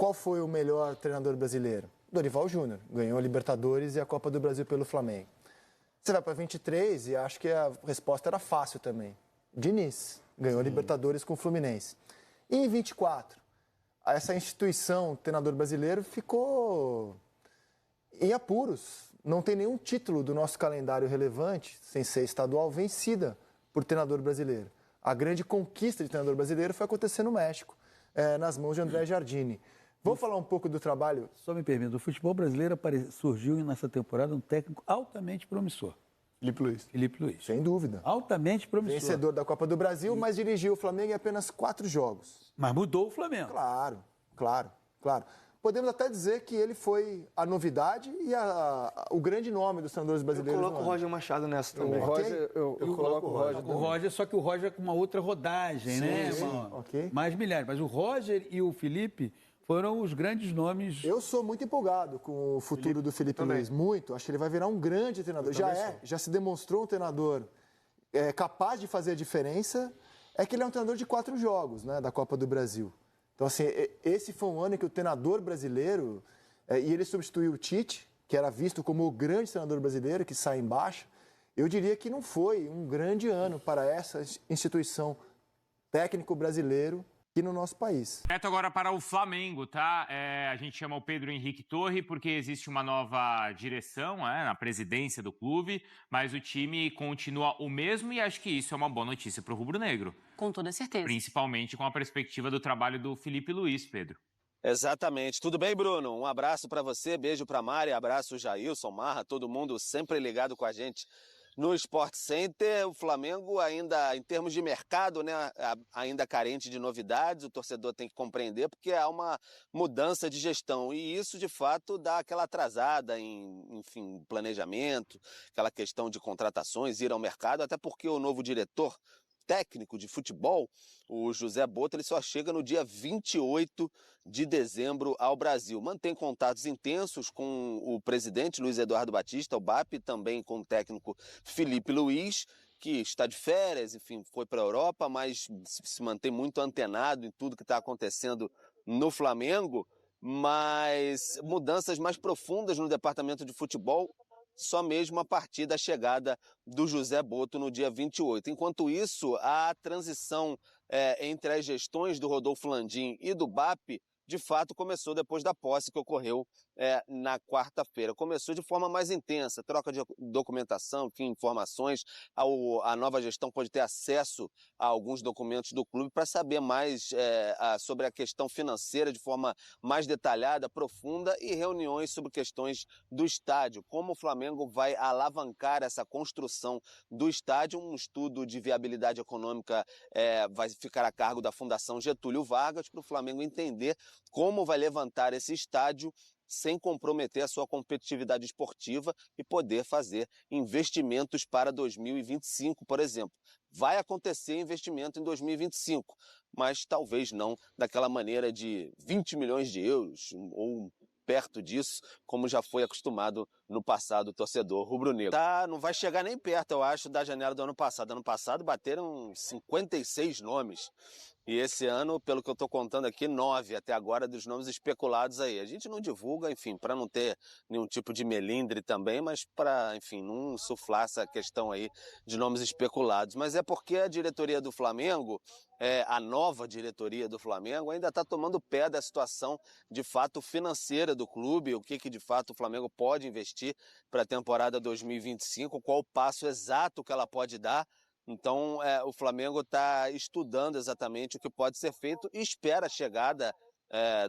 qual foi o melhor treinador brasileiro? Dorival Júnior. Ganhou a Libertadores e a Copa do Brasil pelo Flamengo. Você vai para 23 e acho que a resposta era fácil também. Diniz. Ganhou a Libertadores com o Fluminense. E em 24, essa instituição, treinador brasileiro, ficou em apuros. Não tem nenhum título do nosso calendário relevante, sem ser estadual, vencida por treinador brasileiro. A grande conquista de treinador brasileiro foi acontecer no México, nas mãos de André Jardine. Vou falar um pouco do trabalho... Só me permita, o futebol brasileiro surgiu nessa temporada um técnico altamente promissor. Felipe Luiz. Sem dúvida. Altamente promissor. Vencedor da Copa do Brasil, mas dirigiu o Flamengo em apenas 4 jogos. Mas mudou o Flamengo. Claro. Podemos até dizer que ele foi a novidade e o grande nome dos treinadores brasileiros. Eu coloco o Roger Machado nessa também. Eu coloco o Roger, só que o Roger com uma outra rodagem, né? Okay. Mais milhares. Mas o Roger e o Felipe foram os grandes nomes. Eu sou muito empolgado com o futuro do Felipe Luiz. Muito. Acho que ele vai virar um grande treinador. Já se demonstrou um treinador capaz de fazer a diferença. É que ele é um treinador de 4 jogos, né, da Copa do Brasil. Então, assim, esse foi um ano em que o treinador brasileiro, e ele substituiu o Tite, que era visto como o grande treinador brasileiro, que sai em baixa. Eu diria que não foi um grande ano para essa instituição técnico brasileiro aqui no nosso país. Direto agora para o Flamengo, tá? A gente chama o Pedro Henrique Torre porque existe uma nova direção na presidência do clube, mas o time continua o mesmo e acho que isso é uma boa notícia para o rubro-negro. Com toda certeza. Principalmente com a perspectiva do trabalho do Felipe Luiz, Pedro. Exatamente. Tudo bem, Bruno? Um abraço para você, beijo para Mari, abraço Jailson, Marra, todo mundo sempre ligado com a gente no Sport Center. O Flamengo ainda, em termos de mercado, né, ainda carente de novidades, o torcedor tem que compreender porque há uma mudança de gestão e isso, de fato, dá aquela atrasada em planejamento, aquela questão de contratações, ir ao mercado, até porque o novo diretor técnico de futebol, o José Botto, ele só chega no dia 28 de dezembro ao Brasil. Mantém contatos intensos com o presidente Luiz Eduardo Batista, o BAP, também com o técnico Felipe Luiz, que está de férias, enfim, foi para a Europa, mas se mantém muito antenado em tudo que está acontecendo no Flamengo, mas mudanças mais profundas no departamento de futebol só mesmo a partir da chegada do José Botto no dia 28. Enquanto isso, a transição entre as gestões do Rodolfo Landim e do BAP, de fato, começou depois da posse que ocorreu na quarta-feira. Começou de forma mais intensa, troca de documentação, enfim, informações. A nova gestão pode ter acesso a alguns documentos do clube para saber mais sobre a questão financeira de forma mais detalhada, profunda, e reuniões sobre questões do estádio. Como o Flamengo vai alavancar essa construção do estádio. Um estudo de viabilidade econômica vai ficar a cargo da Fundação Getúlio Vargas para o Flamengo entender como vai levantar esse estádio sem comprometer a sua competitividade esportiva e poder fazer investimentos para 2025, por exemplo. Vai acontecer investimento em 2025, mas talvez não daquela maneira de 20 milhões de euros ou perto disso, como já foi acostumado no passado o torcedor rubro-negro. Não vai chegar nem perto, eu acho, da janela do ano passado. Ano passado bateram 56 nomes. E esse ano, pelo que eu estou contando aqui, 9 até agora dos nomes especulados aí. A gente não divulga, enfim, para não ter nenhum tipo de melindre também, mas para, enfim, não insuflar essa questão aí de nomes especulados. Mas é porque a diretoria do Flamengo, a nova diretoria do Flamengo, ainda está tomando pé da situação, de fato, financeira do clube, o que de fato o Flamengo pode investir para a temporada 2025, qual o passo exato que ela pode dar. Então, o Flamengo está estudando exatamente o que pode ser feito e espera a chegada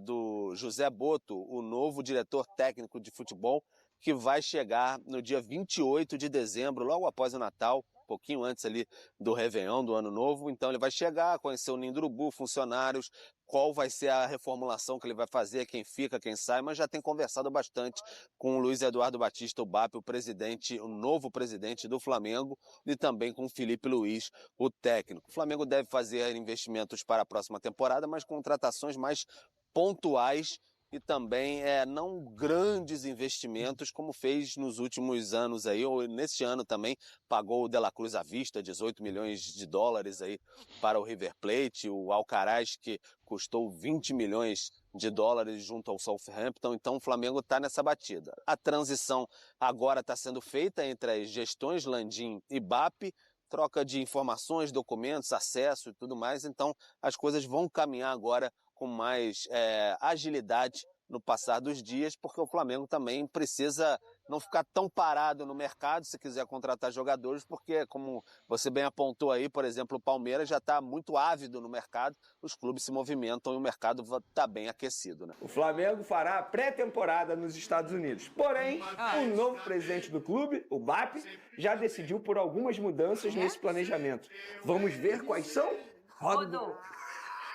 do José Botto, o novo diretor técnico de futebol, que vai chegar no dia 28 de dezembro, logo após o Natal, um pouquinho antes ali do Réveillon, do Ano Novo. Então ele vai chegar, conhecer o Ninho do Urubu, funcionários, qual vai ser a reformulação que ele vai fazer, quem fica, quem sai, mas já tem conversado bastante com o Luiz Eduardo Batista, o BAP, o novo presidente do Flamengo, e também com o Felipe Luiz, o técnico. O Flamengo deve fazer investimentos para a próxima temporada, mas contratações mais pontuais e também não grandes investimentos como fez nos últimos anos aí, ou neste ano também pagou o De La Cruz à vista, 18 milhões de dólares aí para o River Plate, o Alcaraz que custou 20 milhões de dólares junto ao Southampton, então o Flamengo está nessa batida. A transição agora está sendo feita entre as gestões Landim e BAP, troca de informações, documentos, acesso e tudo mais, então as coisas vão caminhar agora com mais agilidade no passar dos dias, porque o Flamengo também precisa não ficar tão parado no mercado se quiser contratar jogadores, porque, como você bem apontou aí, por exemplo, o Palmeiras já está muito ávido no mercado, os clubes se movimentam e o mercado está bem aquecido, né? O Flamengo fará a pré-temporada nos Estados Unidos. Porém, o novo presidente do clube, o BAP, já decidiu por algumas mudanças nesse planejamento. Vamos ver quais são? Roda.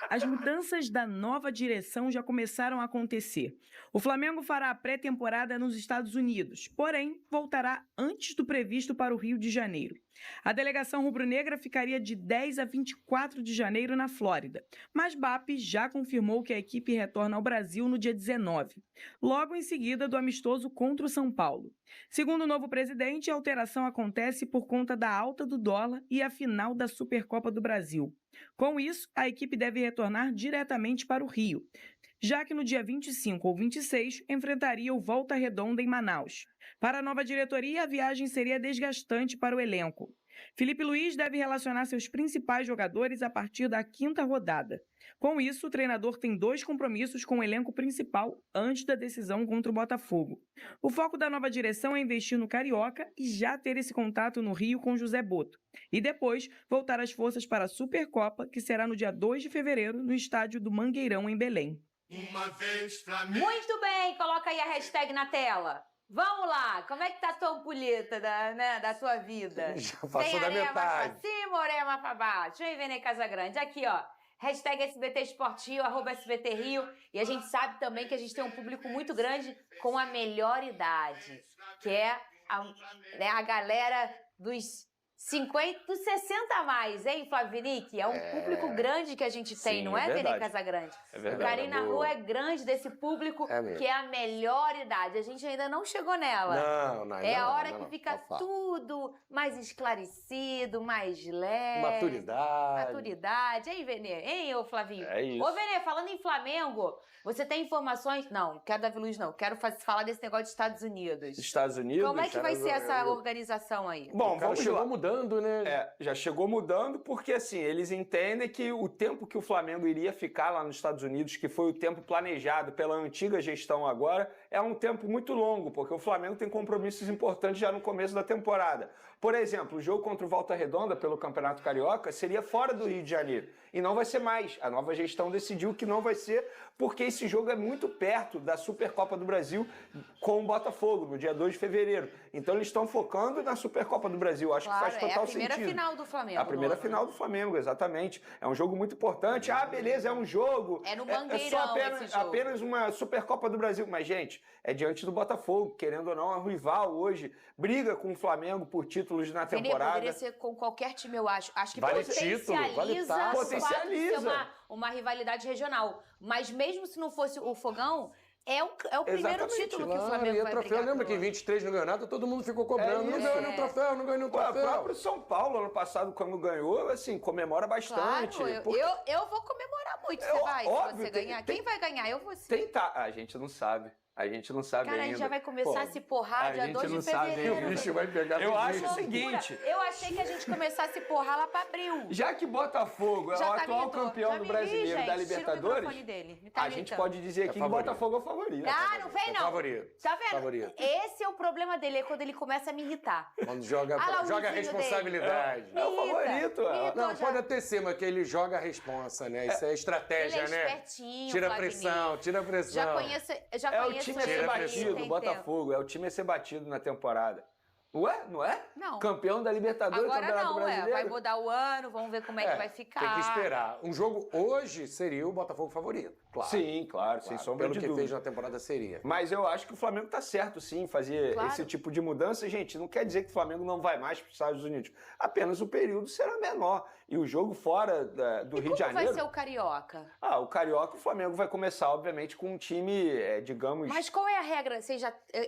As mudanças da nova direção já começaram a acontecer. O Flamengo fará a pré-temporada nos Estados Unidos, porém voltará antes do previsto para o Rio de Janeiro. A delegação rubro-negra ficaria de 10 a 24 de janeiro na Flórida, mas BAP já confirmou que a equipe retorna ao Brasil no dia 19, logo em seguida do amistoso contra o São Paulo. Segundo o novo presidente, a alteração acontece por conta da alta do dólar e a final da Supercopa do Brasil. Com isso, a equipe deve retornar diretamente para o Rio, já que no dia 25 ou 26 enfrentaria o Volta Redonda em Manaus. Para a nova diretoria, a viagem seria desgastante para o elenco. Felipe Luiz deve relacionar seus principais jogadores a partir da 5ª rodada. Com isso, o treinador tem 2 compromissos com o elenco principal antes da decisão contra o Botafogo. O foco da nova direção é investir no Carioca e já ter esse contato no Rio com José Boto. E depois, voltar as forças para a Supercopa, que será no dia 2 de fevereiro, no estádio do Mangueirão, em Belém. Muito bem, coloca aí a hashtag na tela. Vamos lá, como é que tá a tua ampulheta da tua vida? Já passou Tem da areia metade. mais pra cima ou areia mais pra baixo? Vem Vene Casagrande, aqui ó, hashtag SBT Esporte Rio, @SBT Rio, e a gente sabe também que a gente tem um público muito grande com a melhor idade, que é a galera dos 50, dos 60 a mais, hein, Flavinique? É um público grande que a gente tem, Sim, não é, Vene Casagrande? É verdade. O Carinho na Rua é grande desse público, que é a melhor idade. A gente ainda não chegou nela. Não, é a hora que fica tudo mais esclarecido, mais leve. Maturidade. Hein, Vene? Hein, ô Flavinho? É isso. Ô, Vene, falando em Flamengo, você tem informações? Não quero Davi Luiz, não. Quero falar desse negócio dos Estados Unidos. Estados Unidos? Como é que vai ser essa organização aí? Bom, o cara chegou mudando, né? Já chegou mudando porque, assim, eles entendem que o tempo que o Flamengo iria ficar lá nos Estados Unidos, que foi o tempo planejado pela antiga gestão agora, é um tempo muito longo, porque o Flamengo tem compromissos importantes já no começo da temporada. Por exemplo, o jogo contra o Volta Redonda pelo Campeonato Carioca seria fora do Rio de Janeiro. E não vai ser mais. A nova gestão decidiu que não vai ser, porque esse jogo é muito perto da Supercopa do Brasil com o Botafogo, no dia 2 de fevereiro. Então eles estão focando na Supercopa do Brasil. Acho que faz total sentido. É a primeira final do Flamengo. A primeira final do Flamengo, exatamente. É um jogo muito importante. Ah, beleza, é um jogo. É no Mangueirão só esse jogo. apenas uma Supercopa do Brasil. Mas, gente, é diante do Botafogo. Querendo ou não, é um rival hoje. Briga com o Flamengo por títulos na temporada. Poderia ser com qualquer time, eu acho. Acho que vale título, vale taça. Potencializa. Uma rivalidade regional. Mas mesmo se não fosse o Fogão, é o primeiro título que o Flamengo vai brigar. Lembra que em 23 não ganhou nada, todo mundo ficou cobrando. Não ganhou nenhum troféu, não ganhou nenhum troféu. O próprio São Paulo, ano passado, quando ganhou, assim, comemora bastante. Claro, eu vou comemorar muito. Você vai, óbvio, se você ganhar. Quem vai ganhar? Eu vou sim. A gente não sabe. A gente não sabe Cara, ainda. a gente já vai começar a se porrar dia 2 de fevereiro. O bicho vai pegar. Eu acho o seguinte... Eu achei que a gente começasse a se porrar lá pra abril. Já que Botafogo é o atual campeão do Brasileiro da Libertadores, a gente pode dizer aqui que o Botafogo é o favorito. Ah, não vem não. Favorito. Tá vendo? Favorito. Esse é o problema dele, é quando ele começa a me irritar. Quando joga a responsabilidade. É o favorito. Não, pode até ser, mas que ele joga a responsa, né? Isso é estratégia, ele é né? Espertinho, Tira a pressão, tira a pressão. Já conheço É o time a ser batido, tem Botafogo. É o time a ser batido na temporada. Ué? Não é? Não. Campeão da Libertadores, agora Campeonato não, Brasileiro. vai mudar o ano, vamos ver como é que vai ficar. Tem que esperar. Um jogo hoje seria o Botafogo favorito, claro. Sim, claro, sem sombra de dúvida. Pelo que fez na temporada seria. Mas eu acho que o Flamengo tá certo, sim, em fazer esse tipo de mudança. Gente, não quer dizer que o Flamengo não vai mais para os Estados Unidos. Apenas o período será menor. E o jogo fora do Rio de Janeiro... E como vai ser o Carioca? O Carioca, o Flamengo vai começar, obviamente, com um time, digamos... Mas qual é a regra?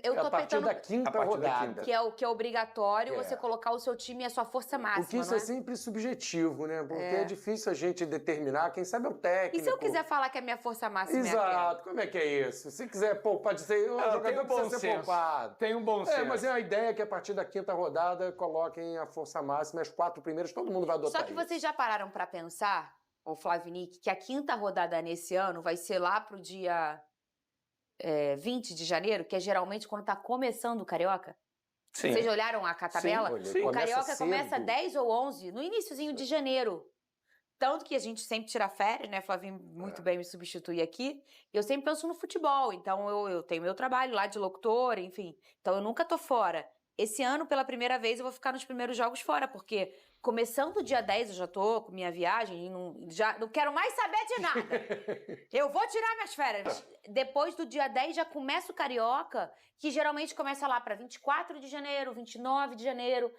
Eu tô a partir tentando... da quinta rodada. Que é o obrigatório você colocar o seu time e a sua força máxima, Porque isso não é sempre subjetivo, né? Porque é difícil a gente determinar, quem sabe é o técnico. E se eu quiser falar que a minha força máxima é aquela? Exato, como é que é isso? Se quiser poupar, dizer, o jogador precisa ser poupado. Tem um bom senso. Mas é a ideia que a partir da 5ª rodada coloquem a força máxima, as 4 primeiras, todo mundo vai adotar Só que isso. vocês já pararam pra pensar, o Flávio Nick, que a 5ª rodada nesse ano vai ser lá pro dia 20 de janeiro, que é geralmente quando tá começando o Carioca? Sim. Vocês olharam a tabela? Sim. O Carioca Começa começa cedo. 10 ou 11, no iniciozinho de janeiro. Tanto que a gente sempre tira férias, né? Flavinho muito bem me substitui aqui. Eu sempre penso no futebol, então eu tenho meu trabalho lá de locutora, enfim. Então eu nunca tô fora. Esse ano, pela primeira vez, eu vou ficar nos primeiros jogos fora, porque começando dia 10 eu já tô com minha viagem e já não quero mais saber de nada. Eu vou tirar minhas férias. Depois do dia 10 já começa o Carioca, que geralmente começa lá para 24 de janeiro, 29 de janeiro.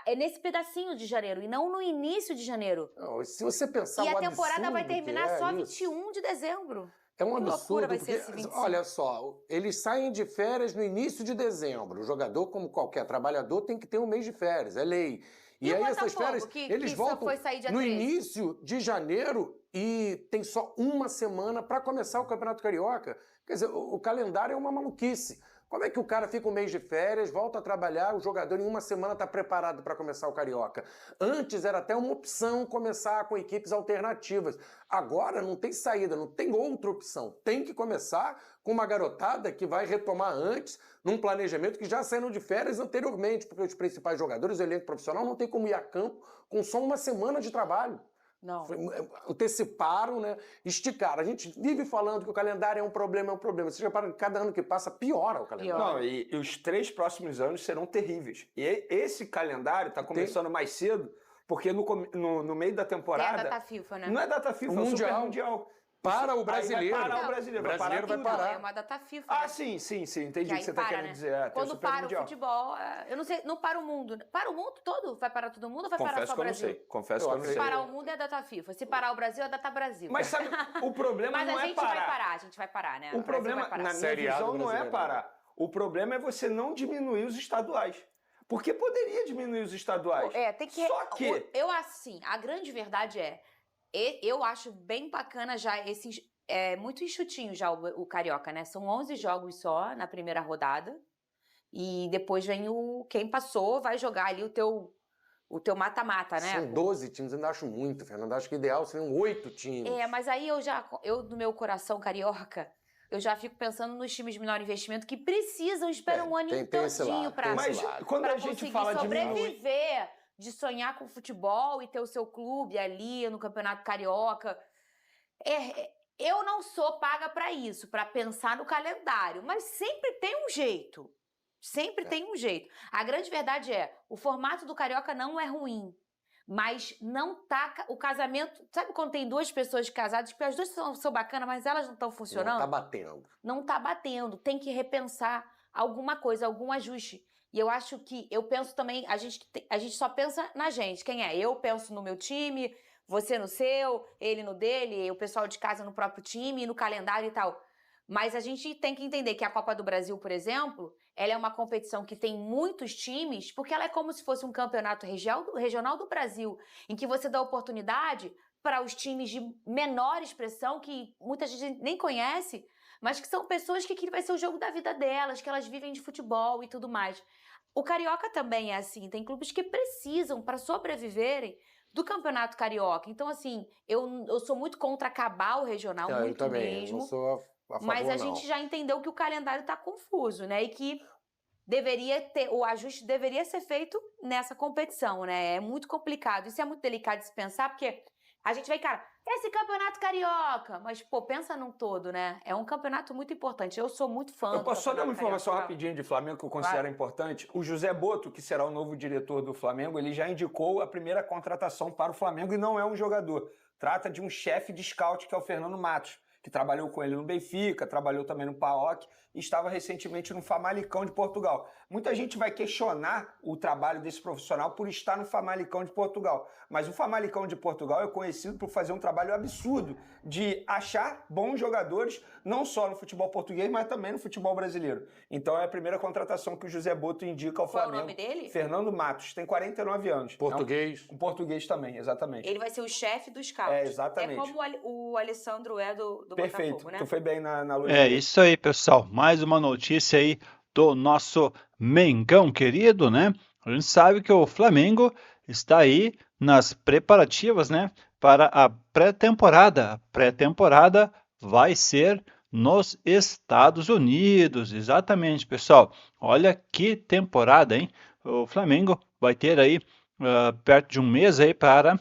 É nesse pedacinho de janeiro e não no início de janeiro. Não, se você pensar E a o temporada vai absurdo que terminar é só isso, 21 de dezembro. É um Que loucura absurdo, vai ser porque, esse 25. olha só, eles saem de férias no início de dezembro. O jogador, como qualquer trabalhador, tem que ter um mês de férias, é lei. E aí o essas Botafogo, férias, que eles só voltam foi sair dia no 13? início de janeiro e tem só uma semana para começar o Campeonato Carioca. Quer dizer, o calendário é uma maluquice. Como é que o cara fica um mês de férias, volta a trabalhar, o jogador em uma semana está preparado para começar o Carioca? Antes era até uma opção começar com equipes alternativas. Agora não tem saída, não tem outra opção. Tem que começar com uma garotada que vai retomar antes, num planejamento que já saíram de férias anteriormente, porque os principais jogadores do elenco profissional não tem como ir a campo com só uma semana de trabalho. Não. Anteciparam, né? Esticaram. A gente vive falando que o calendário é um problema. Você repara que cada ano que passa piora o calendário. Não, e os 3 próximos anos serão terríveis. E esse calendário está começando mais cedo, porque no meio da temporada... É a data FIFA, né? Não é data FIFA, é o Super Mundial. Para o brasileiro. Aí vai parar o brasileiro. O brasileiro vai Então, parar. é uma data FIFA. Ah, né? sim, entendi o aí que você está para, querendo né? dizer. Tem o Quando Super para Mundial. o futebol, eu não sei, não para o mundo. Para o mundo todo? Vai parar todo mundo ou vai parar só o Brasil? Confesso que eu não sei. Se parar o mundo é a data FIFA. Se parar o Brasil, é a data Brasil. Mas sabe, o problema Mas não a é gente parar. vai parar, a gente vai parar, né? O Brasil problema, vai parar. na minha Seriado visão, não é brasileiro. parar. O problema é você não diminuir os estaduais. Porque poderia diminuir os estaduais. Tem que... Só que... Eu acho assim, a grande verdade eu acho bem bacana já esses... É muito enxutinho já o Carioca, né? São 11 jogos só na primeira rodada. E depois vem quem passou vai jogar ali o teu mata-mata, né? São 12 times, eu ainda acho muito, Fernando. Acho que o ideal seriam 8 times. Mas aí eu no meu coração carioca, eu já fico pensando nos times de menor investimento que esperam um aninho todinho pra Mas quando a gente fala de sobreviver, de sonhar com futebol e ter o seu clube ali no Campeonato Carioca. Eu não sou paga pra isso, pra pensar no calendário, mas sempre tem um jeito. Sempre tem um jeito. A grande verdade o formato do Carioca não é ruim, mas não tá o casamento... Sabe quando tem 2 pessoas casadas, que as 2 são bacanas, mas elas não estão funcionando? Não tá batendo. Não tá batendo. Tem que repensar alguma coisa, algum ajuste. E eu acho que, eu penso também, a gente só pensa na gente. Quem é? Eu penso no meu time, você no seu, ele no dele, o pessoal de casa no próprio time, no calendário e tal. Mas a gente tem que entender que a Copa do Brasil, por exemplo, ela é uma competição que tem muitos times, porque ela é como se fosse um campeonato regional do Brasil, em que você dá oportunidade para os times de menor expressão, que muita gente nem conhece, mas que são pessoas que vai ser o jogo da vida delas, que elas vivem de futebol e tudo mais. O Carioca também é assim, tem clubes que precisam, para sobreviverem, do Campeonato Carioca. Então, assim, eu sou muito contra acabar o regional, muito eu também, mesmo. não sou a favor, mas a gente já entendeu que o calendário está confuso, né? E que o ajuste deveria ser feito nessa competição, né? É muito complicado. Isso é muito delicado de se pensar, porque a gente vê, cara, esse Campeonato Carioca, mas, pô, pensa num todo, né? É um campeonato muito importante. Eu sou muito fã Eu posso só dar uma informação Carioca. rapidinho de Flamengo que eu considero importante? O José Boto, que será o novo diretor do Flamengo, ele já indicou a primeira contratação para o Flamengo e não é um jogador. Trata de um chefe de scout, que é o Fernando Matos, que trabalhou com ele no Benfica, trabalhou também no PAOK e estava recentemente no Famalicão de Portugal. Muita gente vai questionar o trabalho desse profissional por estar no Famalicão de Portugal, mas o Famalicão de Portugal é conhecido por fazer um trabalho absurdo de achar bons jogadores, não só no futebol português, mas também no futebol brasileiro. Então é a primeira contratação que o José Boto indica ao Flamengo. Qual é o nome dele? Fernando Matos, tem 49 anos. Português. Um português também, exatamente. Ele vai ser o chefe do scout. É, exatamente. É como o Alessandro é do Perfeito, Botafogo, né? tu foi bem na luz. É isso aí, pessoal. Mais uma notícia aí do nosso Mengão querido, né? A gente sabe que o Flamengo está aí nas preparativas, né, para a pré-temporada. A pré-temporada vai ser nos Estados Unidos. Exatamente, pessoal. Olha que temporada, hein? O Flamengo vai ter aí perto de um mês aí para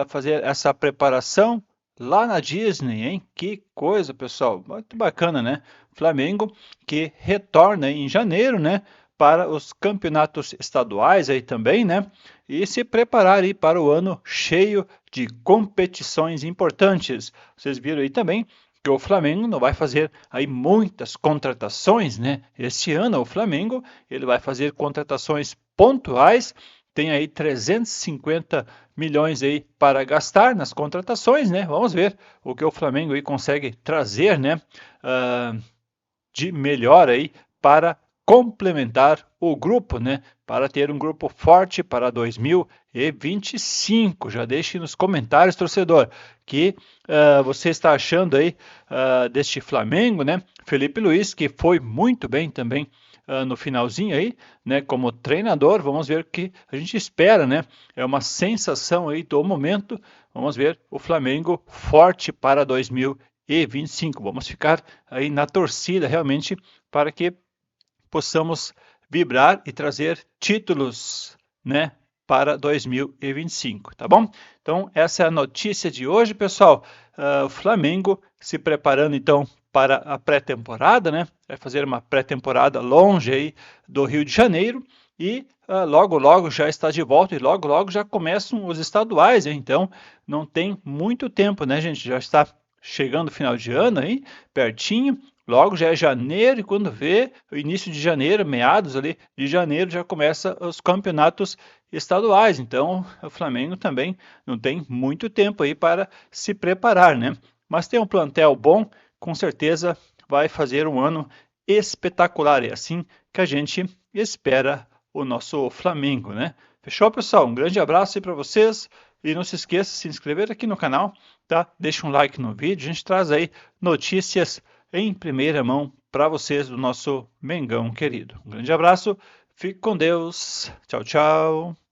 fazer essa preparação lá na Disney, hein? Que coisa, pessoal. Muito bacana, né? Flamengo que retorna em janeiro, né? Para os campeonatos estaduais aí também, né? E se preparar aí para o ano cheio de competições importantes. Vocês viram aí também que o Flamengo não vai fazer aí muitas contratações, né? Este ano o Flamengo ele vai fazer contratações pontuais. Tem aí 350 milhões aí para gastar nas contratações, né? Vamos ver o que o Flamengo aí consegue trazer, né? De melhor aí para complementar o grupo, né? Para ter um grupo forte para 2025. Já deixe nos comentários, torcedor, que você está achando aí deste Flamengo, né? Felipe Luiz, que foi muito bem também no finalzinho aí, né, como treinador. Vamos ver o que a gente espera, né? É uma sensação aí do momento. Vamos ver o Flamengo forte para 2025. Vamos ficar aí na torcida realmente para que possamos vibrar e trazer títulos, né, para 2025, tá bom? Então essa é a notícia de hoje, pessoal. O Flamengo se preparando então para a pré-temporada, né? Vai fazer uma pré-temporada longe aí do Rio de Janeiro e logo logo já está de volta e logo logo já começam os estaduais, hein? Então não tem muito tempo, né, gente? Já está chegando o final de ano aí, pertinho. Logo já é janeiro e quando vê o início de janeiro, meados ali de janeiro, já começa os campeonatos estaduais. Então o Flamengo também não tem muito tempo aí para se preparar, né? Mas tem um plantel bom, com certeza vai fazer um ano espetacular. É assim que a gente espera o nosso Flamengo, né? Fechou, pessoal? Um grande abraço aí para vocês e não se esqueça de se inscrever aqui no canal, tá? Deixa um like no vídeo, a gente traz aí notícias em primeira mão para vocês do nosso Mengão querido. Um grande abraço, fique com Deus, tchau, tchau.